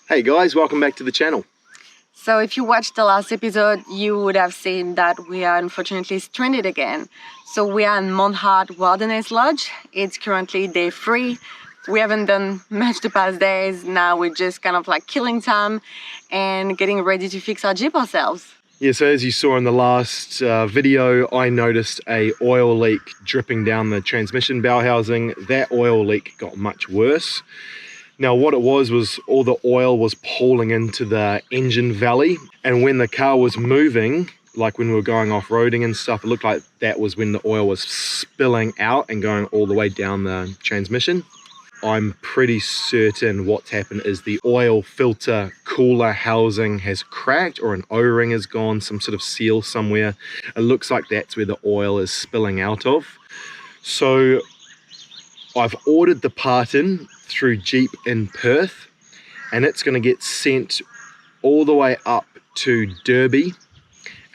Hey guys, welcome back to the channel. So if you watched the last episode, you would have seen that we are unfortunately stranded again. So we are in Mount Hart Wilderness Lodge. It's currently day 3. We haven't done much the past days. Now we're just kind of like killing time and getting ready to fix our Jeep ourselves. Yeah, so as you saw in the last video, I noticed a oil leak dripping down the transmission bell housing. That oil leak got much worse. Now what it was all the oil was pooling into the engine valley, and when the car was moving, like when we were going off-roading and stuff, it looked like that was when the oil was spilling out and going all the way down the transmission. I'm pretty certain what's happened is the oil filter cooler housing has cracked, or an O-ring has gone, some sort of seal somewhere. It looks like that's where the oil is spilling out of. So I've ordered the part in through Jeep in Perth, and it's going to get sent all the way up to Derby,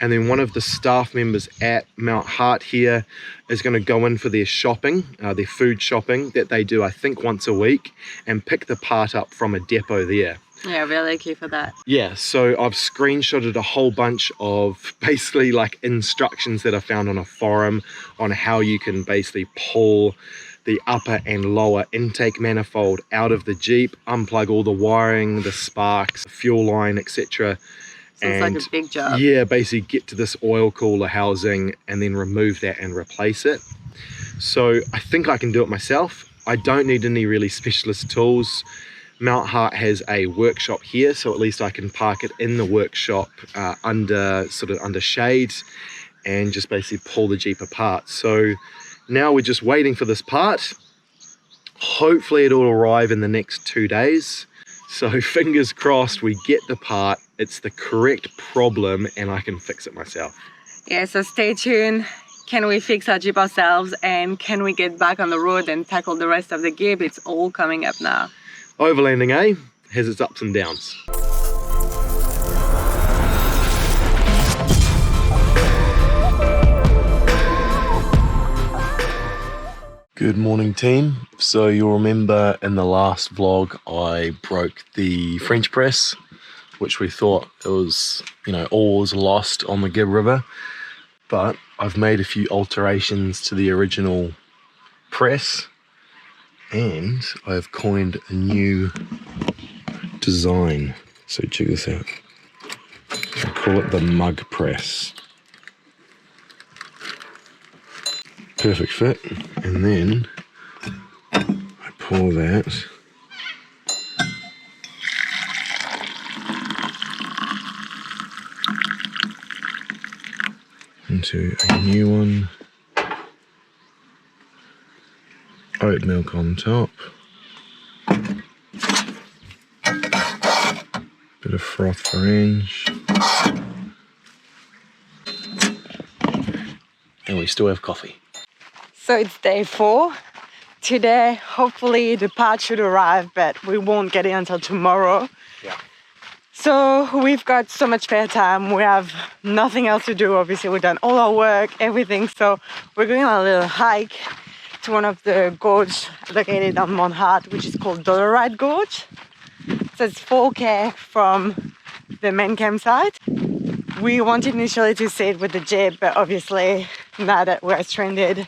and then one of the staff members at Mount Hart here is going to go in for their shopping, their food shopping that they do I think once a week, and pick the part up from a depot there. Yeah, really key for that. Yeah, so I've screenshotted a whole bunch of basically like instructions that I found on a forum on how you can basically pull the upper and lower intake manifold out of the Jeep, unplug all the wiring, the sparks, fuel line, etc. So it's like a big job. Yeah, basically get to this oil cooler housing and then remove that and replace it. So I think I can do it myself. I don't need any really specialist tools. Mount Hart has a workshop here, so at least I can park it in the workshop under shade and just basically pull the Jeep apart. So now we're just waiting for this part. Hopefully it'll arrive in the next 2 days. So fingers crossed we get the part, it's the correct problem, and I can fix it myself. Yeah, so stay tuned. Can we fix our Jeep ourselves, and can we get back on the road and tackle the rest of the Gibb? It's all coming up now. Overlanding, eh? Has its ups and downs. Good morning team. So you'll remember in the last vlog I broke the French press, which we thought it was, all was lost on the Gibb River, but I've made a few alterations to the original press and I've coined a new design. So check this out. I call it the mug press. Perfect fit, and then I pour that into a new one. Oat milk on top, bit of froth orange, and we still have coffee. So it's day 4. Today, hopefully the part should arrive, but we won't get it until tomorrow. Yeah. So we've got so much spare time. We have nothing else to do. Obviously, we've done all our work, everything. So we're going on a little hike to one of the gorges located on Mount Hart, which is called Dolerite Gorge. So it's 4K from the main campsite. We wanted initially to sit with the Jeep, but obviously now that we're stranded,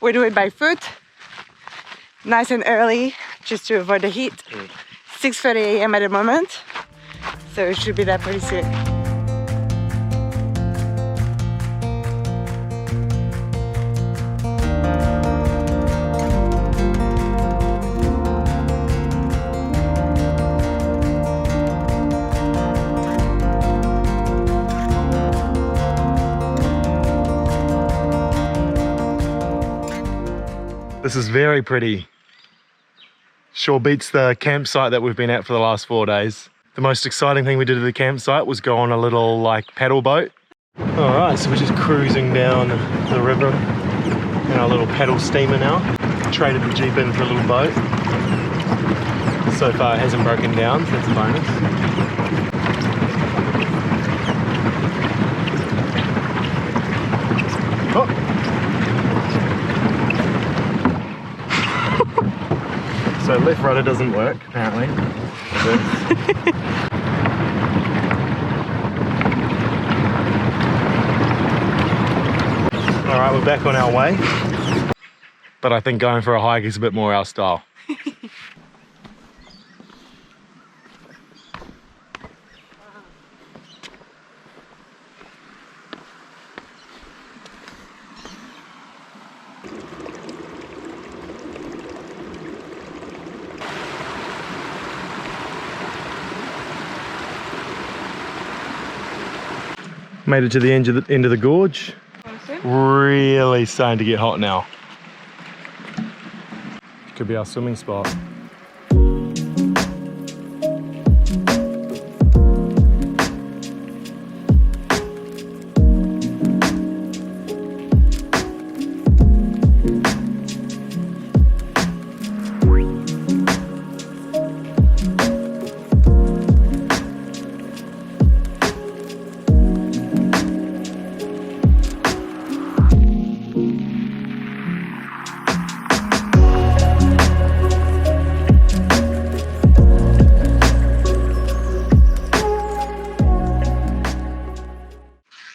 we do it by foot, nice and early, just to avoid the heat. 6:30 a.m. at the moment, so it should be there pretty soon. This is very pretty. Sure beats the campsite that we've been at for the last 4 days. The most exciting thing we did at the campsite was go on a little paddle boat. Alright, so we're just cruising down the river in our little paddle steamer now. Traded the Jeep in for a little boat. So far it hasn't broken down, so that's a bonus. Oh. So left rudder doesn't work apparently. All right, we're back on our way. But I think going for a hike is a bit more our style. Made it to the end of the gorge. Really starting to get hot now. Could be our swimming spot.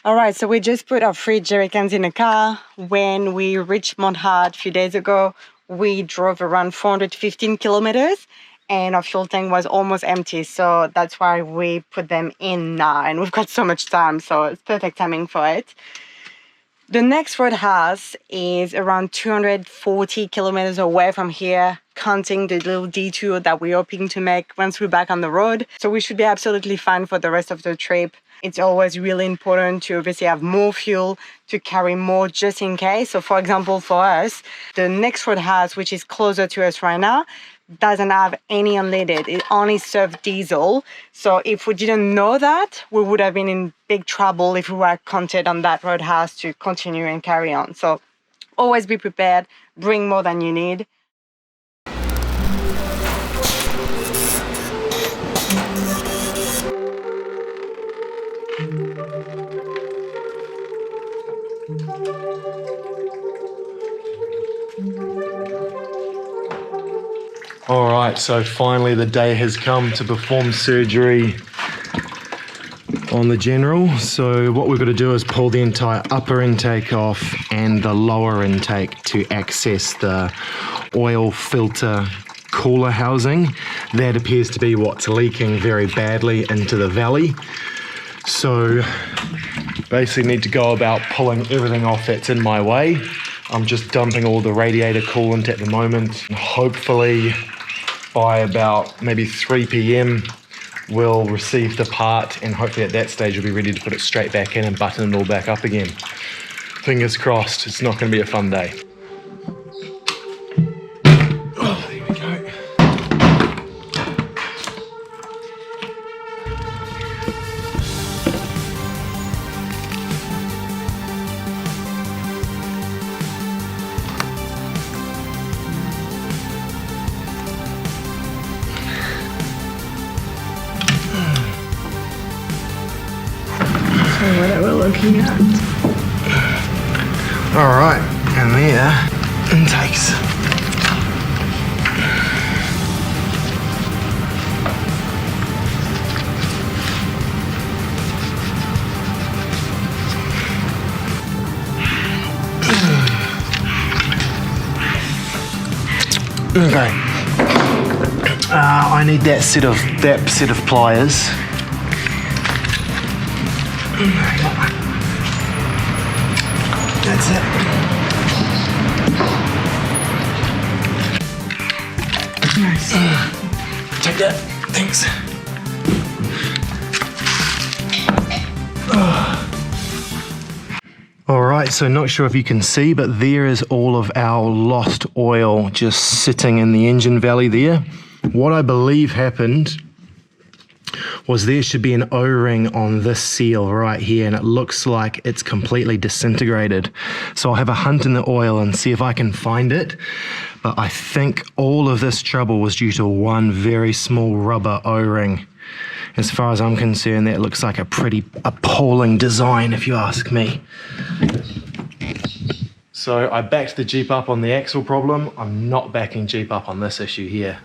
Alright, so we just put our 3 jerrycans in the car. When we reached Mount Hart a few days ago, we drove around 415 kilometers and our fuel tank was almost empty. So that's why we put them in now, and we've got so much time, so it's perfect timing for it. The next roadhouse is around 240 kilometers away from here, counting the little detour that we're hoping to make once we're back on the road. So we should be absolutely fine for the rest of the trip. It's always really important to obviously have more fuel, to carry more just in case. So for example, for us, the next roadhouse, which is closer to us right now, doesn't have any unleaded. It only serves diesel. So if we didn't know that, we would have been in big trouble if we were counted on that roadhouse to continue and carry on. So always be prepared, bring more than you need. All right, so finally the day has come to perform surgery on the General. So what we've got to do is pull the entire upper intake off and the lower intake to access the oil filter cooler housing. That appears to be what's leaking very badly into the valley. So basically need to go about pulling everything off that's in my way. I'm just dumping all the radiator coolant at the moment. Hopefully by about maybe 3 p.m. we'll receive the part, and hopefully at that stage we'll be ready to put it straight back in and button it all back up again. Fingers crossed, it's not going to be a fun day. Oh, there we go. What we're looking at. All right, and there intakes. Okay. I need that set of pliers. That's it. Nice. Take that. Thanks. All right, so not sure if you can see, but there is all of our lost oil just sitting in the engine valley there. What I believe happened was there should be an O-ring on this seal right here, and it looks like it's completely disintegrated. So I'll have a hunt in the oil and see if I can find it. But I think all of this trouble was due to one very small rubber O-ring. As far as I'm concerned, that looks like a pretty appalling design, if you ask me. So I backed the Jeep up on the axle problem. I'm not backing Jeep up on this issue here.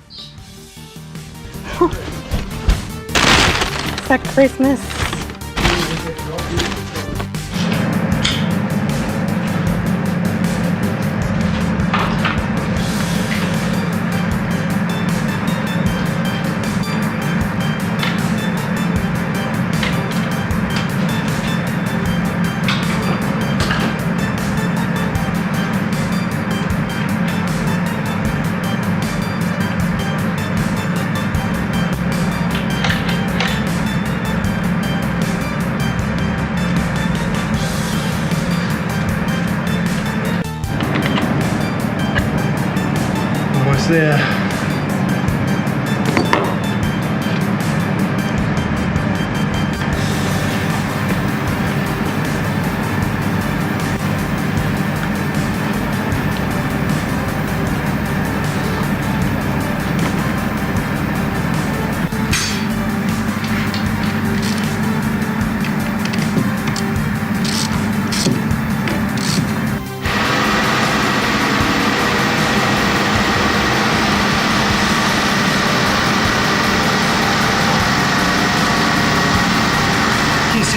It's like Christmas. There.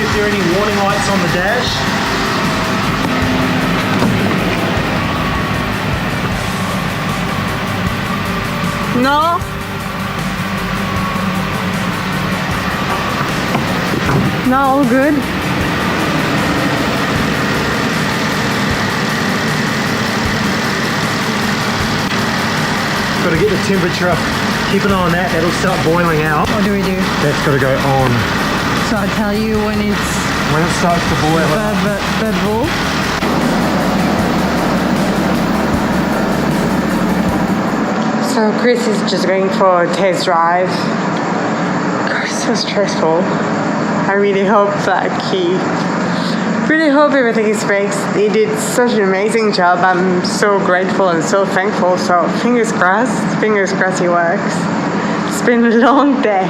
If there are any warning lights on the dash. No. No, all good. Got to get the temperature up. Keep an eye on that. That'll start boiling out. What do we do? That's got to go on. So I'll tell you when it starts to boil. Bubble. So Chris is just going for a test drive. God, it's so stressful. I really hope everything is fixed. He did such an amazing job. I'm so grateful and so thankful. So fingers crossed he works. It's been a long day.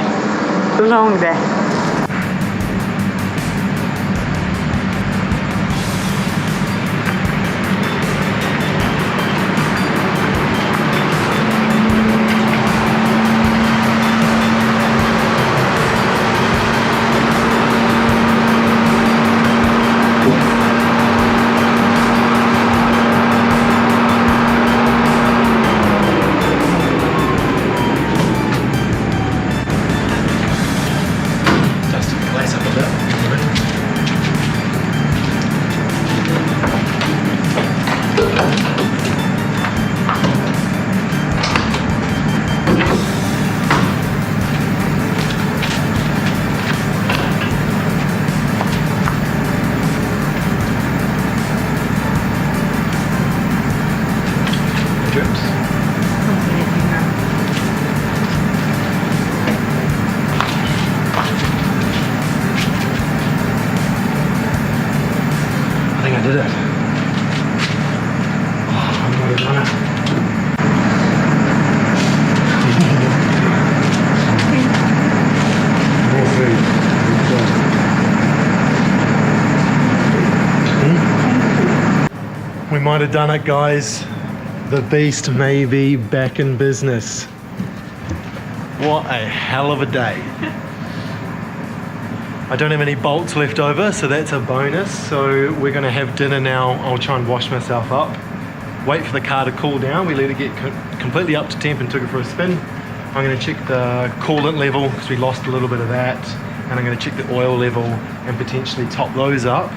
did it. Oh, I'm not a runner. More food. We might have done it, guys. The beast may be back in business. What a hell of a day. I don't have any bolts left over, so that's a bonus. So we're gonna have dinner now. I'll try and wash myself up, wait for the car to cool down. We let it get completely up to temp and took it for a spin. I'm gonna check the coolant level because we lost a little bit of that. And I'm gonna check the oil level and potentially top those up.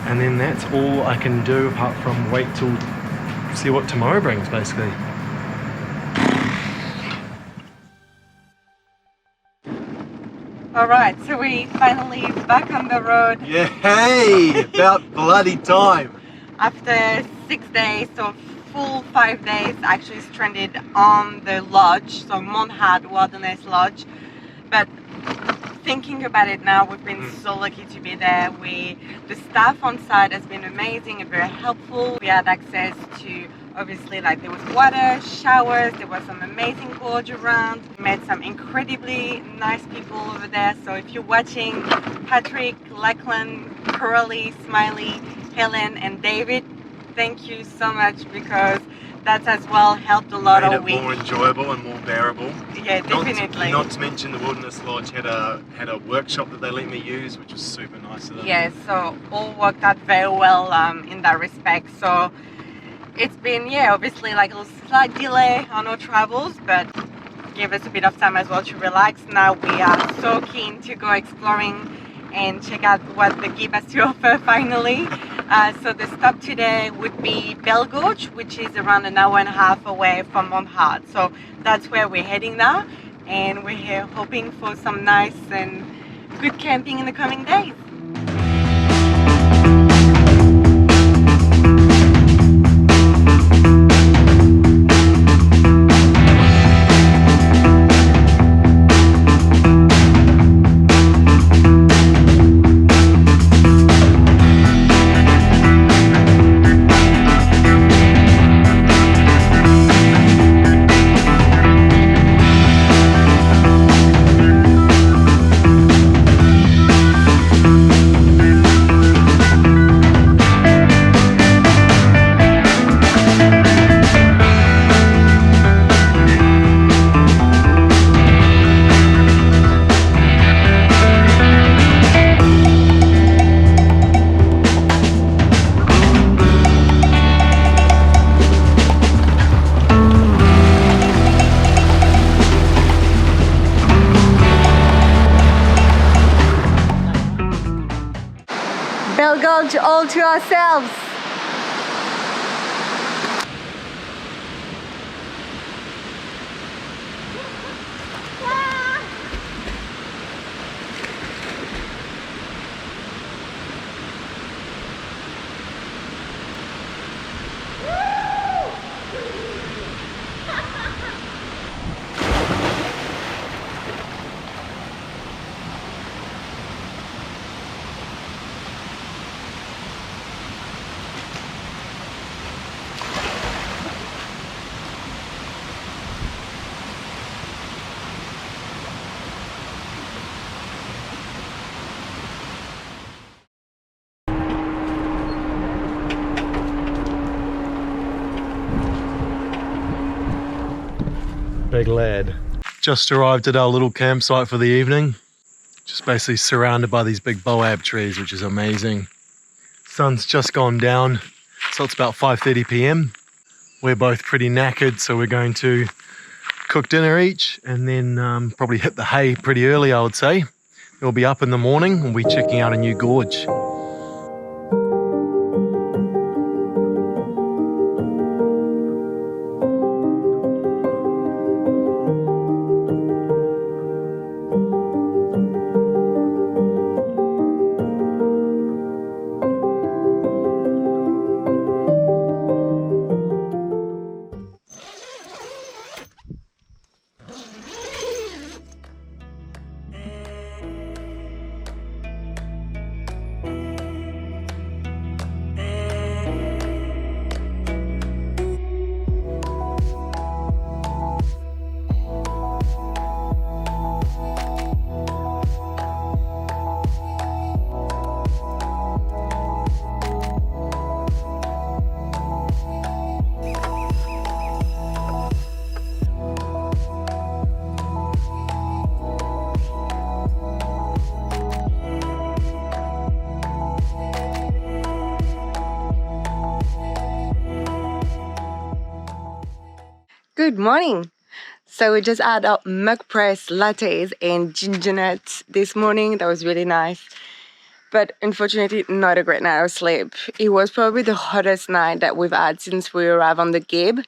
And then that's all I can do apart from wait till see what tomorrow brings, basically. All right, so we finally back on the road. Yeah, hey, about bloody time. After 6 days, so full 5 days, actually stranded on the lodge, so Mount Hart Wilderness Lodge. But thinking about it now, we've been so lucky to be there. The staff on site has been amazing and very helpful. We had access to, obviously, like there was water, showers, there was some amazing gorge around. We met some incredibly nice people over there. So if you're watching, Patrick, Lachlan, Coralie, Smiley, Helen and David, thank you so much, because that's as well helped a lot Made all it week. more enjoyable and more bearable. Yeah, definitely. Not to mention the Wilderness Lodge had a workshop that they let me use, which was super nice of them. Yeah, so all worked out very well in that respect. So it's been, yeah, obviously like a slight delay on our travels, but gave us a bit of time as well to relax. Now we are so keen to go exploring and check out what the Gibb has to offer finally. So the stop today would be Bell Gorge, which is around an hour and a half away from Mount Hart. So that's where we're heading now, and we're here hoping for some nice and good camping in the coming days. Bell Gorge all to ourselves. Big lad. Just arrived at our little campsite for the evening. Just basically surrounded by these big boab trees, which is amazing. Sun's just gone down, so it's about 5:30 p.m. We're both pretty knackered, so we're going to cook dinner each and then probably hit the hay pretty early, I would say. We'll be up in the morning and we'll be checking out a new gorge. Good morning. So we just had our mug press lattes and ginger nuts this morning. That was really nice. But unfortunately, not a great night of sleep. It was probably the hottest night that we've had since we arrived on the Gibb.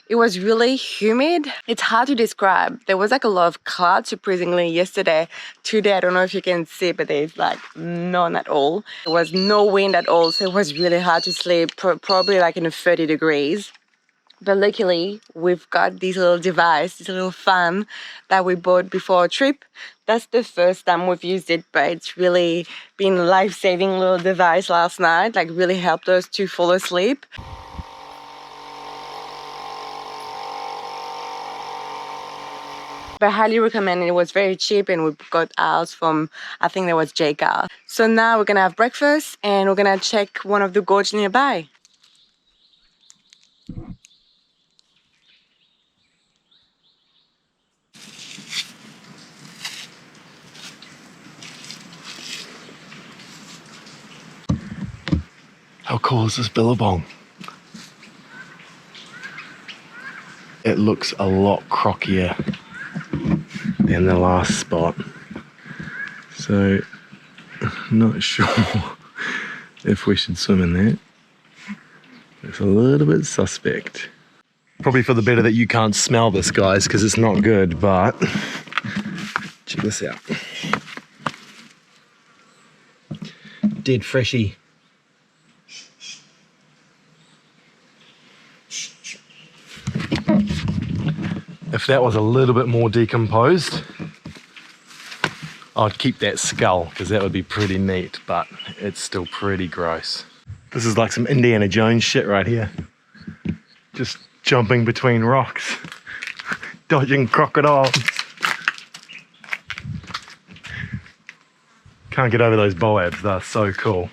It was really humid. It's hard to describe. There was like a lot of clouds, surprisingly, yesterday. Today, I don't know if you can see, but there's like none at all. There was no wind at all, so it was really hard to sleep, probably like in the 30 degrees. But luckily, we've got this little device, this little fan that we bought before our trip. That's the first time we've used it, but it's really been a life-saving little device last night, like really helped us to fall asleep. But I highly recommend it. It was very cheap and we got ours from, I think that was JCar. So now we're gonna have breakfast and we're gonna check one of the gorges nearby. How cool is this billabong? It looks a lot crockier than the last spot. So, not sure if we should swim in that. It's a little bit suspect. Probably for the better that you can't smell this, guys, because it's not good, but check this out. Dead freshy. If that was a little bit more decomposed, I'd keep that skull because that would be pretty neat, but it's still pretty gross. This is like some Indiana Jones shit right here. Just jumping between rocks, dodging crocodiles. Can't get over those boabs, they're so cool.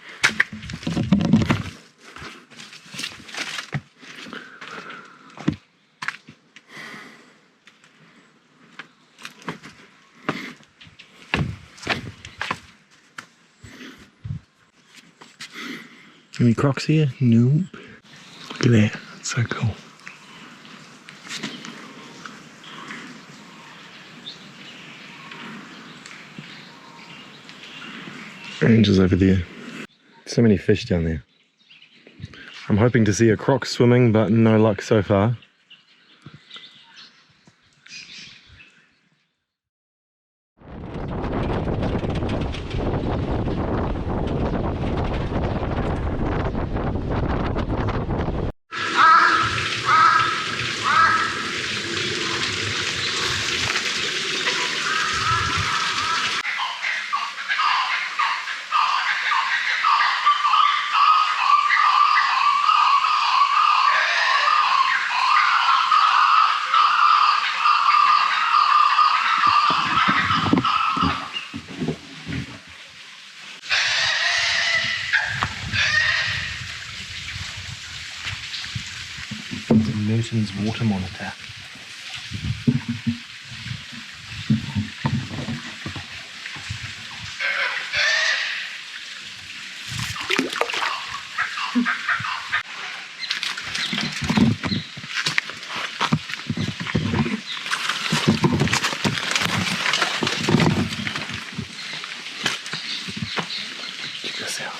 Any crocs here? Nope. Look at that, that's so cool. Rangers over there. So many fish down there. I'm hoping to see a croc swimming, but no luck so far. Newton's water monitor. Check this out.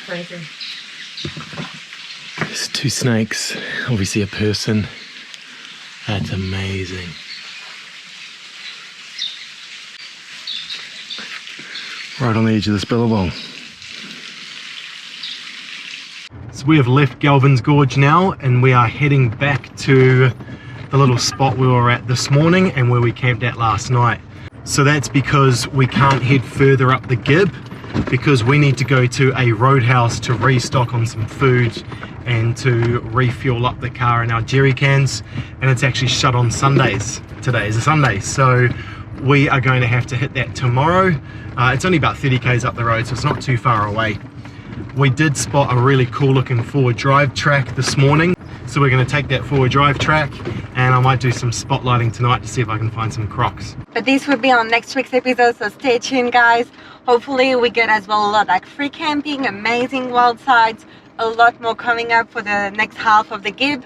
Crazy. There's two snakes, obviously a person. That's amazing. Right on the edge of this billabong. So we have left Galvans Gorge now and we are heading back to the little spot we were at this morning and where we camped at last night. So that's because we can't head further up the Gibb because we need to go to a roadhouse to restock on some food and to refuel up the car in our jerry cans, and it's actually shut on Sundays. Today is a Sunday, so we are going to have to hit that tomorrow. It's only about 30 k's up the road, so it's not too far away. We did spot a really cool looking forward drive track this morning, so we're going to take that forward drive track and I might do some spotlighting tonight to see if I can find some crocs. But this will be on next week's episode, so stay tuned, guys. Hopefully we get as well a lot like free camping, amazing wild sites, a lot more coming up for the next half of the Gibb.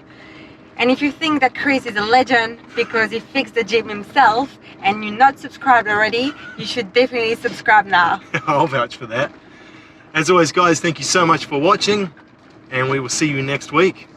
And if you think that Chris is a legend because he fixed the Gibb himself and you're not subscribed already, you should definitely subscribe now. I'll vouch for that. As always, guys, thank you so much for watching and we will see you next week.